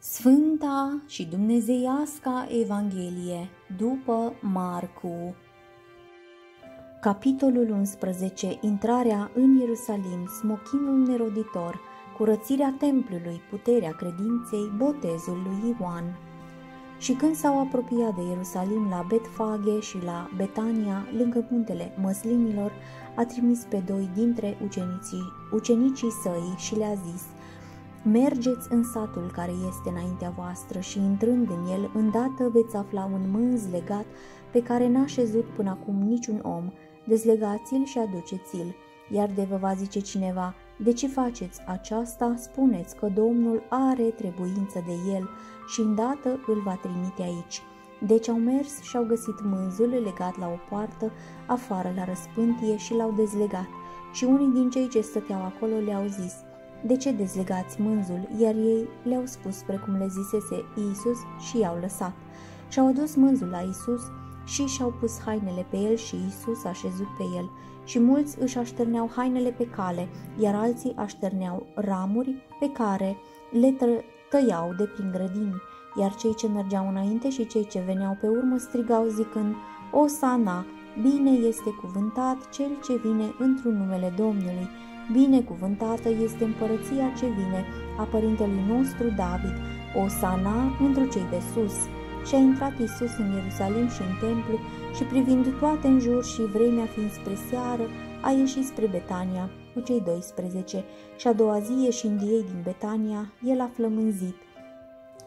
Sfânta și dumnezeiasca Evanghelie după Marcu. Capitolul 11. Intrarea în Ierusalim, smochinul neroditor, curățirea templului, puterea credinței, botezul lui Ioan. Și când s-au apropiat de Ierusalim la Betfage și la Betania, lângă muntele Măslinilor, a trimis pe doi dintre ucenicii săi și le-a zis: mergeți în satul care este înaintea voastră și intrând în el, îndată veți afla un mânz legat pe care n-a șezut până acum niciun om. Dezlegați-l și aduceți-l. Iar de vă va zice cineva: de ce faceți aceasta? Spuneți că Domnul are trebuință de el și îndată îl va trimite aici. Deci au mers și au găsit mânzul legat la o poartă afară la răspântie și l-au dezlegat. Și unii din cei ce stăteau acolo le-au zis: de ce dezlegați mânzul? Iar ei le-au spus precum le zisese Iisus și i-au lăsat. Și-au adus mânzul la Iisus și și-au pus hainele pe el și Iisus a șezut pe el. Și mulți își așterneau hainele pe cale, iar alții așterneau ramuri pe care le tăiau de prin grădini. Iar cei ce mergeau înainte și cei ce veneau pe urmă strigau zicând: Osana, bine este cuvântat cel ce vine într-un numele Domnului. Binecuvântată este împărăția ce vine a părintelui nostru David, Osana întru cei de sus. Și a intrat Iisus în Ierusalim și în templu și privind toate în jur și vremea fiind spre seară, a ieșit spre Betania cu cei 12 și a doua zi ieșind ei din Betania, el a flămânzit.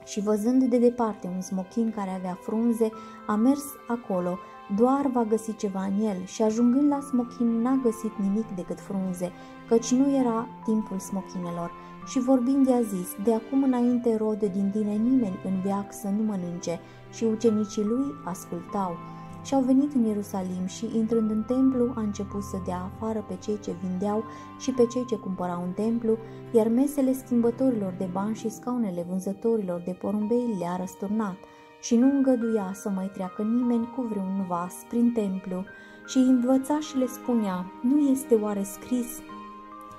Și văzând de departe un smochin care avea frunze, a mers acolo, doar va găsi ceva în el, și ajungând la smochin n-a găsit nimic decât frunze, căci nu era timpul smochinelor. Și vorbind i-a zis: de acum înainte, rod, din tine nimeni în veac să nu mănânce. Și ucenicii lui ascultau. Și au venit în Ierusalim și, intrând în templu, a început să dea afară pe cei ce vindeau și pe cei ce cumpărau în templu, iar mesele schimbătorilor de bani și scaunele vânzătorilor de porumbei le-a răsturnat. Și nu îngăduia să mai treacă nimeni cu vreun vas prin templu. Și îi învăța și le spunea: nu este oare scris: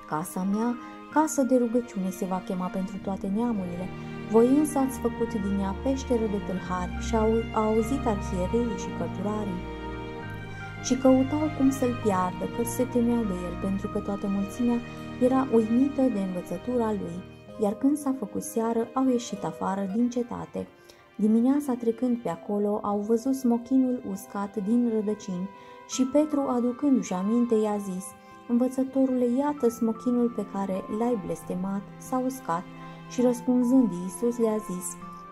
casa mea, casă de rugăciune se va chema pentru toate neamurile? Voi însă ați făcut din ea peșteră de tâlhari. Și au auzit arhiereii și cărturarii și căutau cum să-l piardă, că se temeau de el, pentru că toată mulțimea era uimită de învățătura lui. Iar când s-a făcut seară, au ieșit afară din cetate. Dimineața, trecând pe acolo, au văzut smochinul uscat din rădăcini și Petru, aducându-și aminte, i-a zis: învățătorule, iată smochinul pe care l-ai blestemat s-a uscat. Și răspunzând, Iisus le-a zis: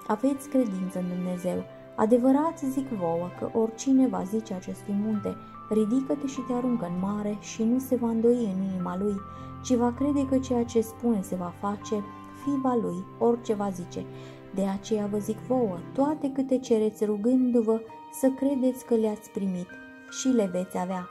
aveți credință în Dumnezeu. Adevărat zic vouă că oricine va zice acestui munte: ridică-te și te aruncă în mare, și nu se va îndoi în inima lui, ci va crede că ceea ce spune se va face, fiva lui, orice va zice. De aceea vă zic vouă, toate câte cereți rugându-vă, să credeți că le-ați primit și le veți avea.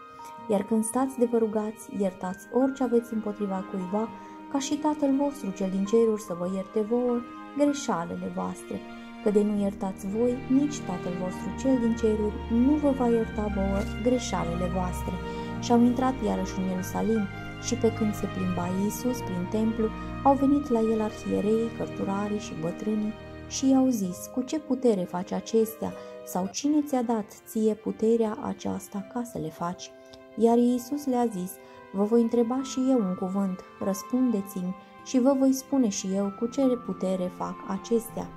Iar când stați de vă rugați, iertați orice aveți împotriva cuiva, ca și Tatăl vostru cel din ceruri să vă ierte vouă greșalele voastre. Că de nu iertați voi, nici Tatăl vostru cel din ceruri nu vă va ierta vouă greșalele voastre. Și au intrat iarăși în Ierusalim și pe când se plimba Iisus prin templu, au venit la el arhiereii, cărturarii și bătrânii și i-au zis: cu ce putere faci acestea? Sau cine ți-a dat ție puterea aceasta ca să le faci? Iar Iisus le-a zis: vă voi întreba și eu un cuvânt, răspundeți-mi și vă voi spune și eu cu ce putere fac acestea.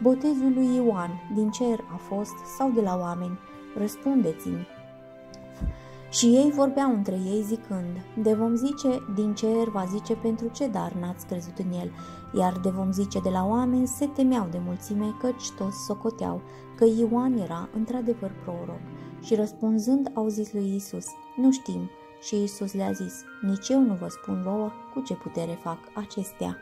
Botezul lui Ioan din cer a fost sau de la oameni? Răspundeți-mi. Și ei vorbeau între ei zicând: de vom zice din cer, va zice pentru ce dar n-ați crezut în el, iar de vom zice de la oameni, se temeau de mulțime, căci toți socoteau că Ioan era într-adevăr proroc. Și răspunzând au zis lui Iisus: nu știm. Și Iisus le-a zis: nici eu nu vă spun vouă cu ce putere fac acestea.